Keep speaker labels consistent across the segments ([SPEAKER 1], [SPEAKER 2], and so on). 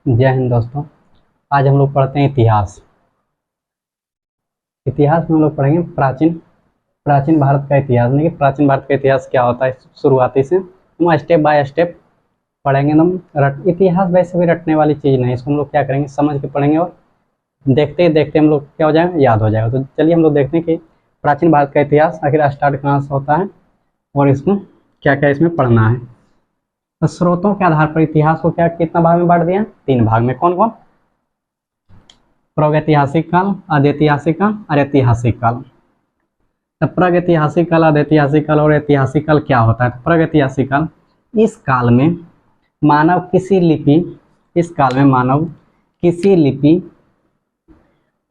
[SPEAKER 1] जय हिंद दोस्तों। आज हम लोग पढ़ते हैं इतिहास। इतिहास में हम लोग पढ़ेंगे प्राचीन प्राचीन भारत का इतिहास। नहीं कि प्राचीन भारत का इतिहास क्या होता है, शुरुआती से हम स्टेप बाय स्टेप पढ़ेंगे। एकदम इतिहास वैसे भी रटने वाली चीज़ नहीं है, इसको हम लोग क्या करेंगे, समझ के पढ़ेंगे और देखते ही देखते हम लोग क्या हो जाएगा, याद हो जाएगा। तो चलिए हम लोग देखते हैं कि प्राचीन भारत का इतिहास आखिर स्टार्ट कहाँ से होता है और इसको क्या क्या इसमें पढ़ना है। तो स्रोतों के आधार पर इतिहास को क्या कितना भाग में बांट दिया, 3 भाग में। कौन कौन? प्रागैतिहासिक काल, आद्यैतिहासिक काल और ऐतिहासिक काल। तो प्रागैतिहासिक काल, आद्यैतिहासिक काल और ऐतिहासिक काल क्या होता है? तो प्रागैतिहासिक काल, इस काल में मानव किसी लिपि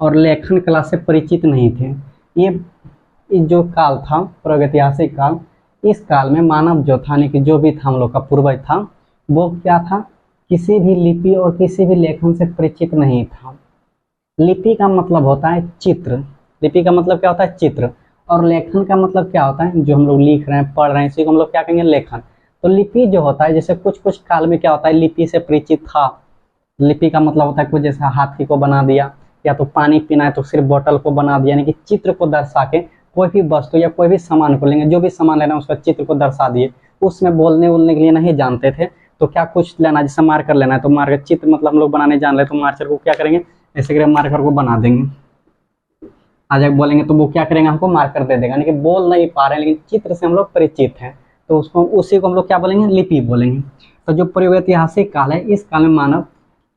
[SPEAKER 1] और लेखन कला से परिचित नहीं थे। ये जो काल था प्रागैतिहासिक काल, इस काल में मानव जो था, यानी कि जो भी था हम लोग का पूर्वज था, वो क्या था, किसी भी लिपि और किसी भी लेखन से परिचित नहीं था। लिपि का मतलब होता है चित्र। लिपि का मतलब क्या होता है? चित्र। और लेखन का मतलब क्या होता है? जो हम लोग लिख रहे हैं, पढ़ रहे हैं, इसी को हम लोग क्या कहेंगे, लेखन। तो लिपि जो होता है, जैसे कुछ कुछ काल में क्या होता है, लिपि से परिचित था। लिपि का मतलब होता है कुछ जैसे हाथी को बना दिया, या तो पानी पीना है तो सिर्फ बोतल को बना दिया, यानी कि चित्र को दर्शा के कोई भी वस्तु या कोई भी सामान को लेंगे, जो भी सामान लेना है उसका चित्र को दर्शा दिए। उसमें बोलने उलने के लिए नहीं जानते थे, तो क्या कुछ लेना, जैसे मार्कर लेना है तो मार्कर चित्र मतलब हम लोग बनाने जान रहे तो मार्कर को क्या करेंगे, ऐसे करके मार्कर को बना देंगे। आज जब बोलेंगे तो वो क्या करेंगे, हमको मार्कर दे देगा। यानी कि बोल नहीं पा रहे हैं लेकिन चित्र से हम लोग परिचित हैं, तो उसको उसी को हम लोग क्या बोलेंगे, लिपि बोलेंगे। तो जो प्रागैतिहासिक काल है, इस काल में मानव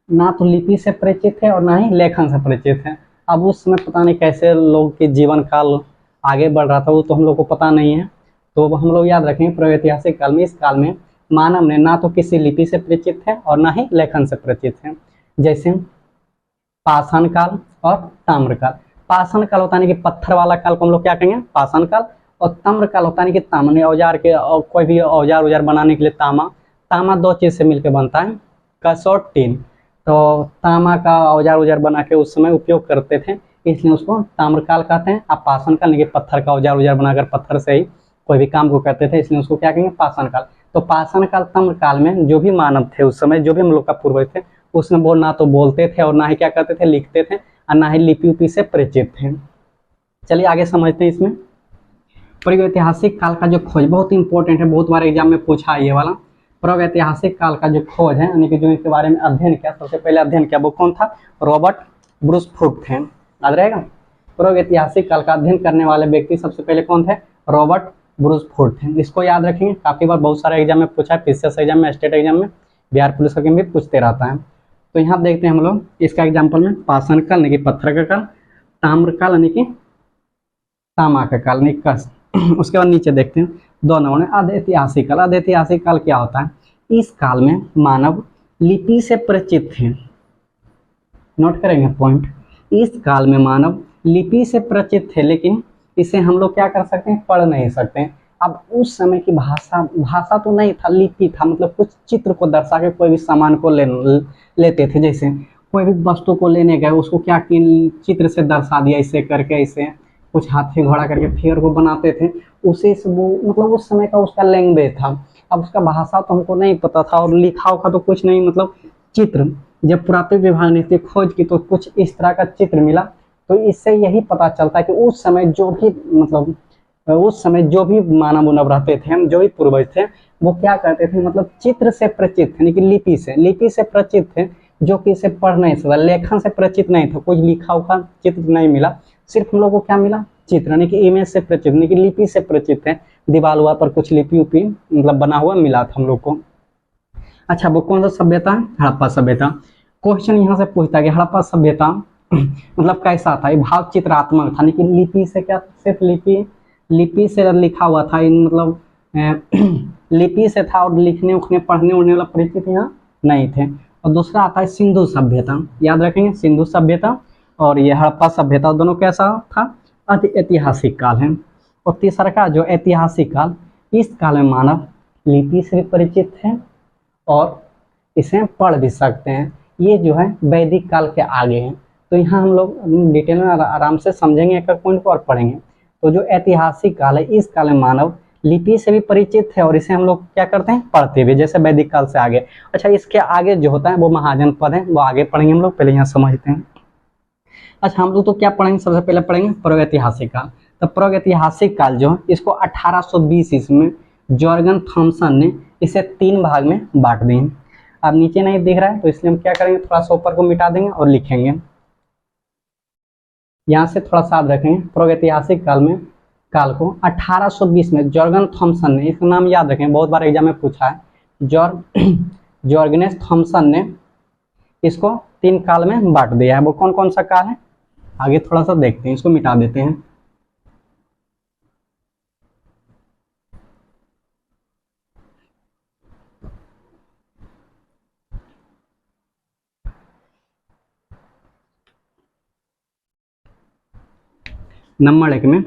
[SPEAKER 1] ना तो लिपि से परिचित है और ना ही लेखन से परिचित है। अब उस समय पता नहीं कैसे लोग के जीवन काल आगे बढ़ रहा था, वो तो हम लोग को पता नहीं है। तो हम लोग याद रखेंगे प्रागैतिहासिक काल में, इस काल में मानव ने ना तो किसी लिपि से परिचित है और ना ही लेखन से परिचित है। जैसे पाषाण काल और ताम्र काल। पाषाण काल होता है कि पत्थर वाला काल को हम लोग क्या कहेंगे, पाषाण काल। और ताम्र काल होता है कि ताम्र औजार के, और कोई भी औजार बनाने के लिए तामा 2 चीज से मिलकर बनता है, कस और टीन। तो तामा का औजार बना के उस समय उपयोग करते थे, इसलिए उसको ताम्रकाल कहते हैं। अब पाषाण काल यानी कि पत्थर का औजार बनाकर पत्थर से ही कोई भी काम को करते थे, इसलिए उसको क्या कहेंगे, पाषाण काल। तो पाषाण काल, ताम्रकाल में जो भी मानव थे उस समय, जो भी हम लोग का पूर्वज थे, उसमें वो ना तो बोलते थे और ना ही क्या करते थे, लिखते थे, और ना ही लिपि उपि से परिचित थे। चलिए आगे समझते हैं इसमें। प्रागैतिहासिक काल का जो खोज बहुत इंपॉर्टेंट है, बहुत बार एग्जाम में पूछा है ये वाला। प्रागैतिहासिक काल का जो खोज है, यानी कि जो इसके बारे में अध्ययन किया, सबसे पहले अध्ययन किया वो कौन था, रॉबर्ट ब्रूसफुट थे। याद रहेगा, प्रागैतिहासिक काल का अध्ययन करने वाले व्यक्ति सबसे पहले कौन थे, रॉबर्ट ब्रूसफुट थे। इसको याद रखेंगे, काफी बार बहुत सारे एग्जाम में पूछा है, पीसीएस एग्जाम में, स्टेट एग्जाम में, बिहार पुलिस का भी पूछते रहता है। तो यहाँ देखते हैं हम लोग इसका एग्जाम्पल में, पाषाण काल यानी कि पत्थर का काल, ताम्र काल यानी कि तामा का काल, नहीं कस। उसके बाद नीचे देखते हैं 2 नंबर में आद्यैतिहासिक काल। आद्यैतिहासिक काल क्या होता है, इस काल में मानव लिपि से परिचित थे। नोट करेंगे पॉइंट, इस काल में मानव लिपि से परिचित थे, लेकिन इसे हम लोग क्या कर सकते हैं, पढ़ नहीं सकते हैं। अब उस समय की भाषा तो नहीं था, लिपि था, मतलब कुछ चित्र को दर्शा के कोई भी सामान को लेते थे। जैसे कोई भी वस्तु को लेने गए, उसको क्या चित्र से दर्शा दिया, इसे करके, इसे कुछ हाथी घोड़ा करके फिगर को बनाते थे। उसे वो मतलब उस समय का उसका लैंग्वेज था। अब उसका भाषा तो हमको नहीं पता था, और लिखा उखा तो कुछ नहीं, मतलब चित्र। जब पुरातत्व विभाग ने इसकी खोज की तो कुछ इस तरह का चित्र मिला। तो इससे यही पता चलता है कि उस समय जो भी मतलब उस समय जो भी मानव उनव रहते थे, जो भी पूर्वज थे, वो क्या करते थे, मतलब चित्र से परिचित थे, यानी कि लिपि से परिचित थे, जो कि इसे पढ़ नहीं सकता, लेखन से परिचित नहीं था, कुछ लिखा उखा चित्र नहीं मिला, सिर्फ हम लोग को क्या मिला, चित्र, यानी कि इमेज से परिचित, यानी कि लिपि से परिचित थे। दीवार हुआ पर कुछ लिपि उपि मतलब बना हुआ मिला था हम लोग को। अच्छा, वो कौन सा सभ्यता है, हड़प्पा सभ्यता। क्वेश्चन यहाँ से पूछता है कि हड़प्पा सभ्यता मतलब कैसा था, भाव चित्रात्मक था, यानी कि लिपि से क्या, सिर्फ लिपि से लिखा हुआ था, मतलब लिपि से था, और लिखने उखने पढ़ने उड़ने वाला परिचित यहाँ नहीं थे। और दूसरा आता है सिंधु सभ्यता। याद रखेंगे, सिंधु सभ्यता और ये हड़प्पा सभ्यता, दोनों कैसा था, ऐतिहासिक काल है। और तीसरा का जो ऐतिहासिक काल, इस काल में मानव लिपि से भी परिचित है और इसे पढ़ भी सकते हैं। ये जो है वैदिक काल के आगे है। तो यहाँ हम लोग डिटेल में आराम से समझेंगे एक एक पॉइंट को और पढ़ेंगे। तो जो ऐतिहासिक काल है, इस काल में मानव लिपि से भी परिचित है और इसे हम लोग क्या करते हैं, पढ़ते भी, जैसे वैदिक काल से आगे। अच्छा, इसके आगे जो होता है वो महाजनपद है, वो आगे पढ़ेंगे हम लोग, पहले यहाँ समझते हैं। अच्छा, हम लोग तो क्या पढ़ेंगे, सबसे पहले पढ़ेंगे प्रागैतिहासिक काल। तो प्रागैतिहासिक काल जो है इसको 1820 ईस्वी में जॉर्गन थॉमसन ने इसे 3 भाग में बांट दिए। अब नीचे नहीं दिख रहा है तो इसलिए हम क्या करेंगे, थोड़ा सा ऊपर को मिटा देंगे और लिखेंगे। यहाँ से थोड़ा सा याद रखेंगे, प्रागैतिहासिक काल को 1820 में जॉर्गन थॉमसन ने, इसका नाम याद रखें, बहुत बार एग्जाम में पूछा है, जॉर्गेनेस थॉमसन ने इसको 3 काल में बांट दिया है। वो कौन कौन सा काल है, आगे थोड़ा सा देखते हैं, इसको मिटा देते हैं। नंबर 1 में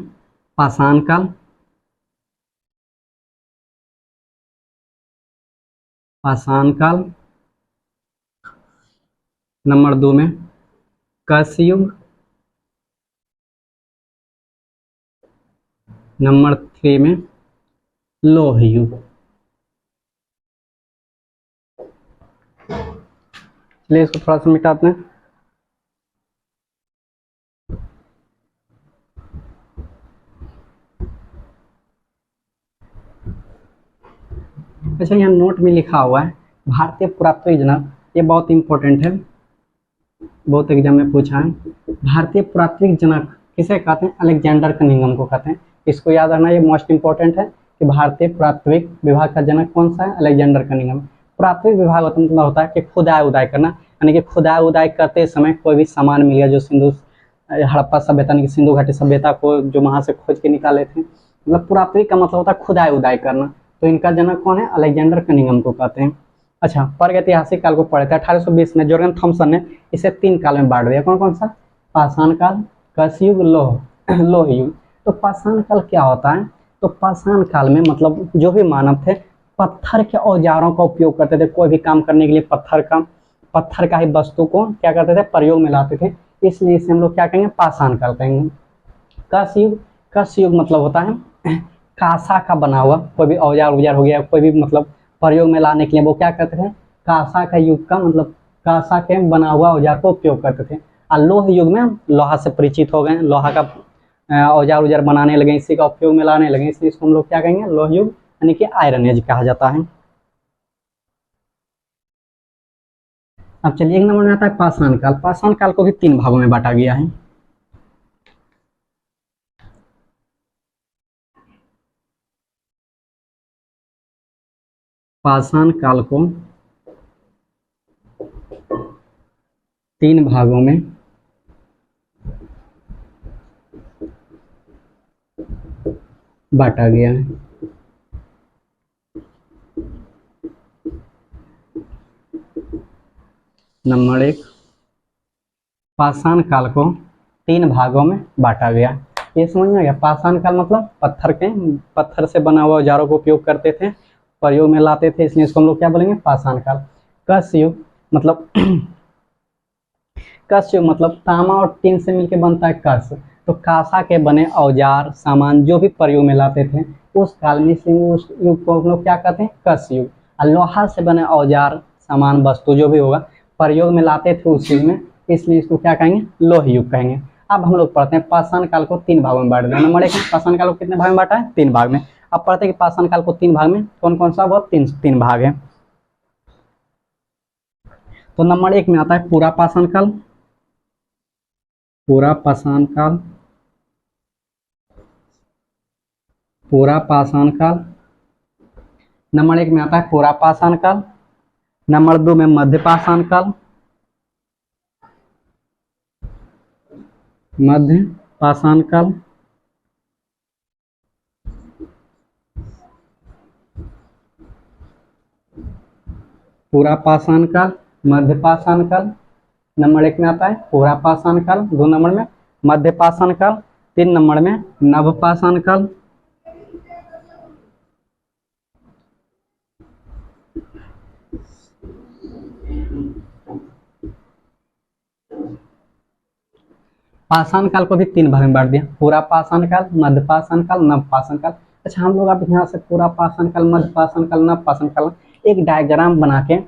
[SPEAKER 1] पाषाण काल, नंबर 2 में कस्य युग, नंबर 3 में लोह युग। चलिए इसको थोड़ा सा मिटाते हैं। अच्छा, यहाँ नोट में लिखा हुआ है भारतीय पुरातत्व जनक, ये बहुत इंपॉर्टेंट है, बहुत एग्जाम में पूछा है। भारतीय पुरातत्विक जनक किसे कहते हैं, अलेक्जेंडर कनिंघम को कहते हैं। इसको याद रखना, ये मोस्ट इंपॉर्टेंट है कि भारतीय पुरातत्विक विभाग का जनक कौन सा है, अलेक्जेंडर कनिंघम। पुरातत्विक विभाग मतलब होता है कि खुदाई उदाई करना, यानी कि खुदाई उदाई करते समय कोई भी सामान मिल गया जो सिंधु हड़प्पा सभ्यता यानी कि सिंधु घाटी सभ्यता को जो वहां से खोज के निकाले थे, मतलब पुरातत्विक का मतलब होता है खुदाई उदाई करना। तो इनका जनक कौन है, अलेक्जेंडर कनिंघम को कहते हैं। अच्छा, प्रागैतिहासिक काल को पढ़े थे 1820 में जॉर्गन थॉमसन ने इसे 3 काल में बांट दिया। कौन कौन सा, पाषाण काल, कस्य युग, लोह युग। तो पाषाण काल क्या होता है, तो पाषाण काल में मतलब जो भी मानव थे पत्थर के औजारों का उपयोग करते थे, कोई भी काम करने के लिए पत्थर का ही वस्तु को क्या करते थे, प्रयोग में लाते थे, इसलिए इसे हम लोग क्या कहेंगे, पाषाण काल कहेंगे। कस्य युग मतलब होता है कांसा का बना हुआ कोई भी औजार हो गया, कोई भी मतलब प्रयोग में लाने के लिए वो क्या करते थे, कांसा का युग का मतलब कांसा के बना हुआ औजार को उपयोग करते थे। और लोह युग में लोहा से परिचित हो गए, लोहा का औजार बनाने लगे, इसी का उपयोग में लाने लगे, इसलिए इसको हम लोग क्या कहेंगे, लोह युग यानी कि आयरन एज कहा जाता है। अब चलिए 1 नंबर में आता है पाषाण काल। पाषाण काल को भी 3 भागों में बांटा गया है। पाषाण काल को 3 भागों में बांटा गया है। नंबर 1, पाषाण काल को 3 भागों में बांटा गया। ये समझ में आ गया, पाषाण काल मतलब पत्थर से बना हुआ औजारों को उपयोग करते थे, प्रयोग में लाते थे, इसलिए इसको हम लोग क्या बोलेंगे, पाषाण काल। कस्य युग मतलब कस्य युग मतलब तांबा और टीन से मिलकर बनता है कस्य, तो कांसा के बने औजार सामान जो भी प्रयोग में लाते थे उस काल में, इसलिए उस युग को हम लोग क्या कहते हैं, कस्य युग। और लोहा से बने औजार सामान वस्तु जो भी होगा प्रयोग में लाते थे उस युग में, इसलिए इसको क्या कहेंगे, लोह युग कहेंगे। अब हम लोग पढ़ते हैं पाषाण काल को 3 भागों में बांट दिया। नंबर 1 पाषाण काल को कितने भाग में बांटा है, 3 भाग में। अब पढ़ते हैं कि पाषाण काल को 3 भाग में कौन कौन सा, वो 3 भाग है। तो नंबर 1 में आता है पूरा पाषाण काल, पूरा पाषाण काल, पूरा पाषाण काल। नंबर 1 में आता है पूरा पाषाण काल। नंबर 2 में मध्य पाषाण काल, मध्य पाषाण काल। पूरा पाषाण काल, मध्य पाषाण काल। नंबर 1 में आता है पूरा पाषाण काल, 2 नंबर में मध्य पाषाण काल, 3 नंबर में नव पाषाण काल। पाषाण काल को भी 3 भाग में बांट दिया, पूरा पाषाण काल, मध्य पाषाण काल, नव पाषाण काल। अच्छा, हम लोग अब यहाँ से पूरा पाषाण काल, मध्य पाषाण काल, नव पाषाण काल एक डायग्राम बना के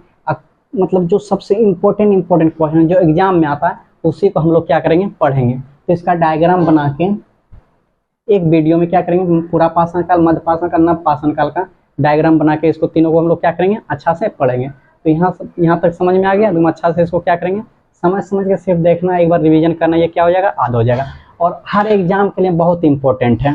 [SPEAKER 1] मतलब जो सबसे इम्पोर्टेंट क्वेश्चन जो एग्जाम में आता है उसी को हम लोग क्या करेंगे, पढ़ेंगे। तो इसका डायग्राम बना के एक वीडियो में क्या करेंगे, पूरा पाषाण काल, मध्य पाषाण काल, नव पाषाण काल का डायग्राम बना के इसको तीनों को हम लोग क्या करेंगे, अच्छा से पढ़ेंगे। तो यहाँ तक समझ में आ गया। तुम अच्छा से इसको क्या करेंगे, समझ के सिर्फ देखना, एक बार रिवीजन करना, ये क्या हो जाएगा, याद हो जाएगा और हर एग्जाम के लिए बहुत इंपॉर्टेंट है।